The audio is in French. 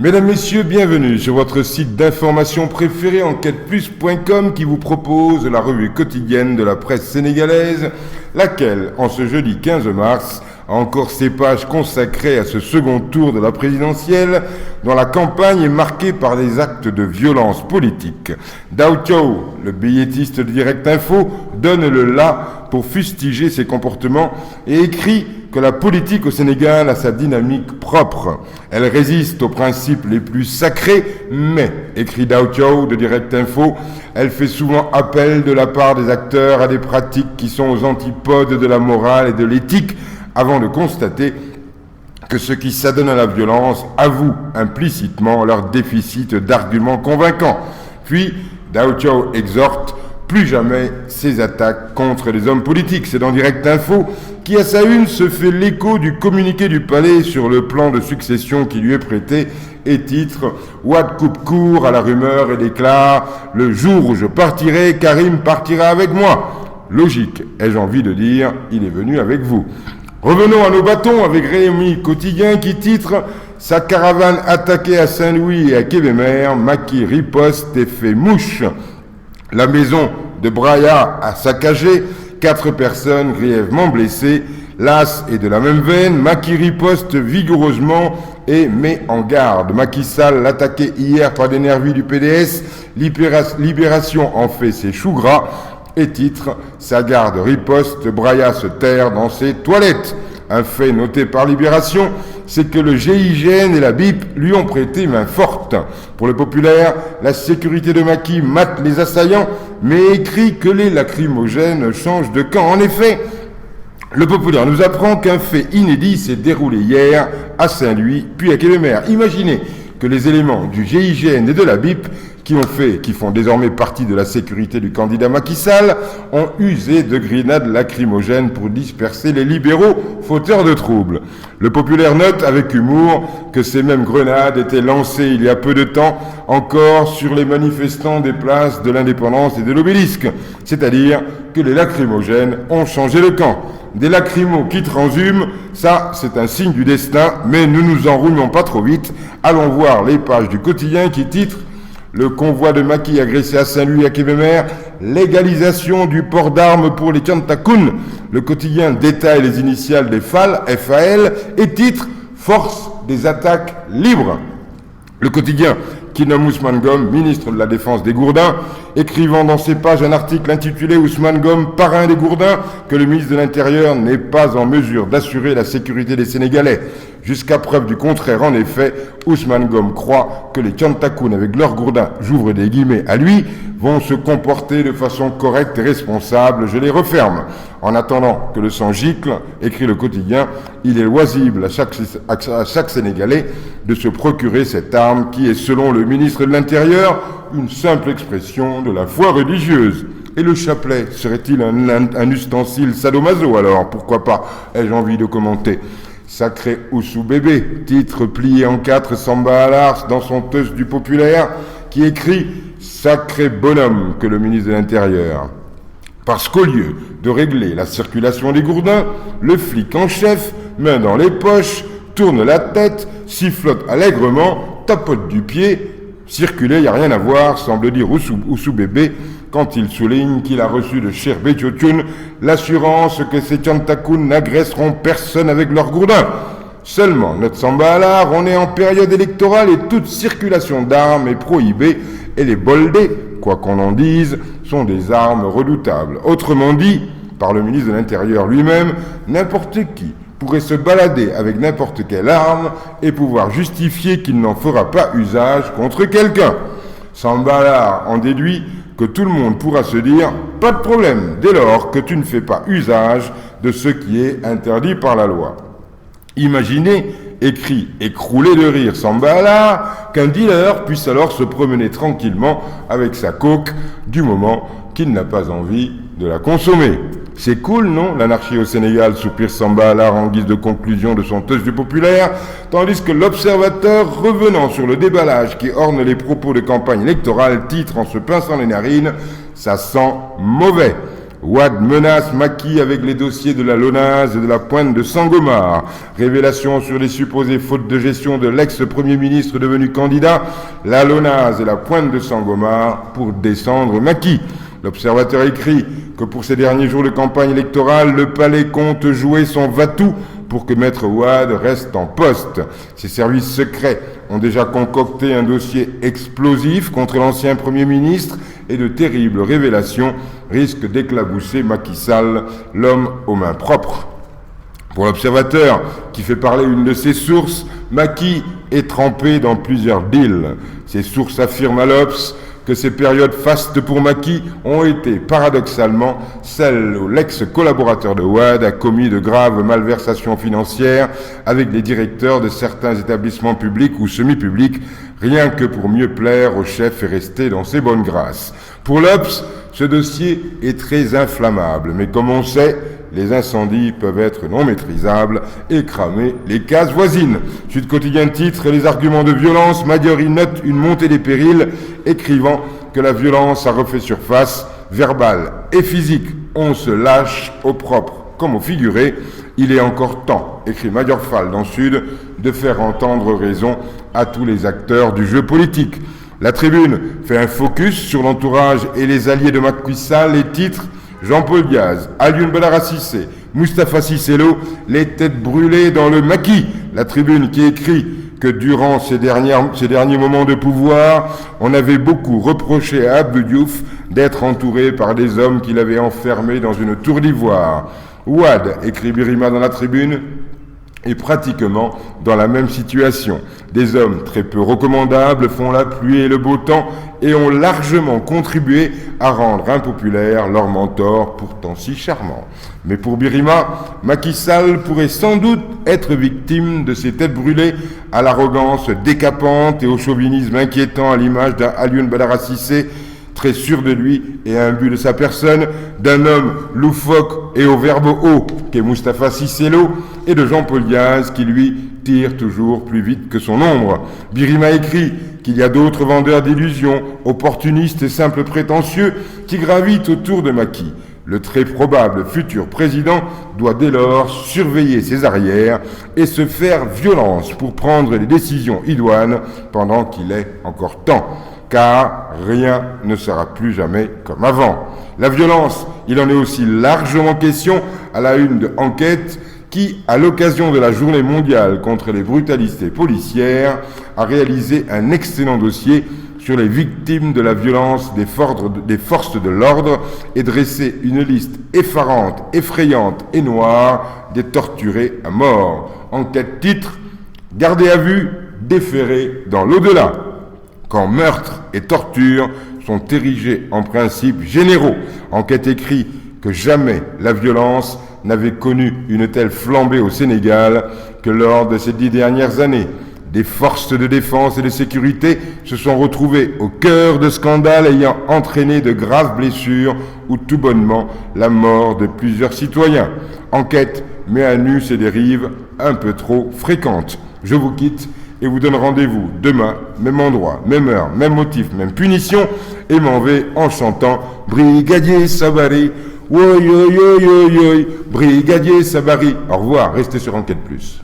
Mesdames, Messieurs, bienvenue sur votre site d'information préféré enquêteplus.com qui vous propose la revue quotidienne de la presse sénégalaise, laquelle, en ce jeudi 15 mars, a encore ses pages consacrées à ce second tour de la présidentielle, dont la campagne est marquée par des actes de violence politique. Dao Thiaw, le billettiste de Direct Info, donne le la pour fustiger ses comportements et écrit que la politique au Sénégal a sa dynamique propre. Elle résiste aux principes les plus sacrés, mais, écrit Dao Thiaw de Direct Info, elle fait souvent appel de la part des acteurs à des pratiques qui sont aux antipodes de la morale et de l'éthique, avant de constater que ceux qui s'adonnent à la violence avouent implicitement leur déficit d'arguments convaincants. Puis, Dao Thiaw exhorte plus jamais ces attaques contre les hommes politiques. C'est dans Direct Info qui, à sa une, se fait l'écho du communiqué du palais sur le plan de succession qui lui est prêté et titre « Wade coupe court à la rumeur et déclare « Le jour où je partirai, Karim partira avec moi ». Logique, ai-je envie de dire, il est venu avec vous. Revenons à nos bâtons avec Rémi Quotidien qui titre « Sa caravane attaquée à Saint-Louis et à Kébémer, Macky riposte et fait mouche ». La maison de Braya a saccagé, 4 personnes grièvement blessées. L'As est de la même veine, Macky riposte vigoureusement et met en garde. Macky Sall l'attaqué hier par des nervis du PDS, Libération en fait ses choux gras. Et titre, sa garde riposte, Braya se terre dans ses toilettes. Un fait noté par Libération, c'est que le GIGN et la BIP lui ont prêté main forte. Pour le populaire, la sécurité de Macky mate les assaillants, mais écrit que les lacrymogènes changent de camp. En effet, le populaire nous apprend qu'un fait inédit s'est déroulé hier à Saint-Louis, puis à Kébémer. Imaginez que les éléments du GIGN et de la BIP qui font désormais partie de la sécurité du candidat Macky Sall, ont usé de grenades lacrymogènes pour disperser les libéraux fauteurs de troubles. Le populaire note avec humour que ces mêmes grenades étaient lancées il y a peu de temps encore sur les manifestants des places de l'Indépendance et de l'Obélisque, c'est-à-dire que les lacrymogènes ont changé le camp. Des lacrymos qui transhument, ça c'est un signe du destin, mais ne nous enrouillons pas trop vite. Allons voir les pages du quotidien qui titrent le convoi de Macky agressé à Saint-Louis à Kébémer, légalisation du port d'armes pour les Tchantakoun. Le quotidien détaille les initiales des FAL, FAL, et titre Force des attaques libres. Le quotidien qui nomme Ousmane Gom, ministre de la Défense des Gourdins, écrivant dans ses pages un article intitulé « Ousmane Gom, parrain des Gourdins », que le ministre de l'Intérieur n'est pas en mesure d'assurer la sécurité des Sénégalais. Jusqu'à preuve du contraire, en effet, Ousmane Gom croit que les Tchantakoun, avec leurs Gourdins, j'ouvre des guillemets à lui, vont se comporter de façon correcte et responsable, je les referme. En attendant que le sang gicle, écrit le quotidien, il est loisible à chaque Sénégalais de se procurer cette arme qui est, selon le ministre de l'Intérieur, une simple expression de la foi religieuse. Et le chapelet, serait-il un ustensile sadomaso alors? Pourquoi pas, ai-je envie de commenter. Sacré Oussou bébé, titre plié en 4 Samba Alars dans son teus du populaire, qui écrit « Sacré bonhomme que le ministre de l'Intérieur ». Parce qu'au lieu de régler la circulation des Gourdins, le flic en chef, main dans les poches, tourne la tête, sifflote allègrement, tapote du pied. Circuler, il n'y a rien à voir, semble dire Oussou bébé, quand il souligne qu'il a reçu de Cher Bétiotoun l'assurance que ces Tchantakoun n'agresseront personne avec leurs Gourdins. Seulement, notre Samba Alar, on est en période électorale et toute circulation d'armes est prohibée et les boldés, quoi qu'on en dise, sont des armes redoutables. Autrement dit, par le ministre de l'Intérieur lui-même, n'importe qui pourrait se balader avec n'importe quelle arme et pouvoir justifier qu'il n'en fera pas usage contre quelqu'un. Samba Alar en déduit que tout le monde pourra se dire « pas de problème » dès lors que tu ne fais pas usage de ce qui est interdit par la loi. Imaginez, écrit écroulé de rire Samba Alar, qu'un dealer puisse alors se promener tranquillement avec sa coke du moment qu'il n'a pas envie de la consommer. C'est cool, non, l'anarchie au Sénégal, soupire Samba Alar en guise de conclusion de son teus du populaire, tandis que l'observateur, revenant sur le déballage qui orne les propos de campagne électorale, titre en se pinçant les narines « Ça sent mauvais ». Wade menace Macky avec les dossiers de la Lonase et de la Pointe de Sangomar. Révélation sur les supposées fautes de gestion de l'ex-premier ministre devenu candidat, la Lonase et la Pointe de Sangomar pour descendre Macky. L'Observateur écrit que pour ces derniers jours de campagne électorale, le palais compte jouer son va-tout pour que Maître Wade reste en poste. Ses services secrets ont déjà concocté un dossier explosif contre l'ancien Premier ministre et de terribles révélations risquent d'éclabousser Macky Sall, l'homme aux mains propres. Pour l'Observateur, qui fait parler une de ses sources, Macky est trempé dans plusieurs deals. Ses sources affirment à l'Obs que ces périodes fastes pour Macky ont été paradoxalement celles où l'ex-collaborateur de Wade a commis de graves malversations financières avec les directeurs de certains établissements publics ou semi-publics, rien que pour mieux plaire au chef et rester dans ses bonnes grâces. Pour l'Obs, ce dossier est très inflammable, mais comme on sait, les incendies peuvent être non maîtrisables et cramer les cases voisines. Sud Quotidien titre « Les arguments de violence », Maggiori note une montée des périls, écrivant que la violence a refait surface, verbale et physique. On se lâche au propre comme au figuré. Il est encore temps, écrit Major Fall dans Sud, de faire entendre raison à tous les acteurs du jeu politique. La Tribune fait un focus sur l'entourage et les alliés de Macky Sall et titre Jean-Paul Diaz, Alioune Badara Cissé, Moustapha Cissé Lo, les têtes brûlées dans le maquis. La Tribune qui écrit que durant ces derniers moments de pouvoir, on avait beaucoup reproché à Abdou Diouf d'être entouré par des hommes qui l'avaient enfermé dans une tour d'ivoire. Wade, écrit Birima dans la Tribune, est pratiquement dans la même situation. Des hommes très peu recommandables font la pluie et le beau temps et ont largement contribué à rendre impopulaire leur mentor pourtant si charmant. Mais pour Birima, Macky Sall pourrait sans doute être victime de ces têtes brûlées à l'arrogance décapante et au chauvinisme inquiétant à l'image d'un Alioune Badara Cissé très sûr de lui et imbu de sa personne, d'un homme loufoque et au verbe haut qu'est Moustapha Cissé Lo, et de Jean-Paul Diaz qui, lui, tire toujours plus vite que son ombre. Birima écrit qu'il y a d'autres vendeurs d'illusions, opportunistes et simples prétentieux, qui gravitent autour de Macky. Le très probable futur président doit dès lors surveiller ses arrières et se faire violence pour prendre les décisions idoines pendant qu'il est encore temps. Car rien ne sera plus jamais comme avant. La violence, il en est aussi largement question à la une de Enquête qui, à l'occasion de la journée mondiale contre les brutalités policières, a réalisé un excellent dossier sur les victimes de la violence des forces de l'ordre et dressé une liste effarante, effrayante et noire des torturés à mort. Enquête titre « Gardé à vue, déféré dans l'au-delà ». Quand meurtre et torture sont érigés en principes généraux. Enquête écrit que jamais la violence n'avait connu une telle flambée au Sénégal que lors de ces 10 dernières années. Des forces de défense et de sécurité se sont retrouvées au cœur de scandales ayant entraîné de graves blessures ou tout bonnement la mort de plusieurs citoyens. Enquête met à nu ces dérives un peu trop fréquentes. Je vous quitte et vous donne rendez-vous demain, même endroit, même heure, même motif, même punition, et m'en vais en chantant Brigadier Sabari, oi oi oi oi oi, Brigadier Sabari. Au revoir, restez sur Enquête Plus.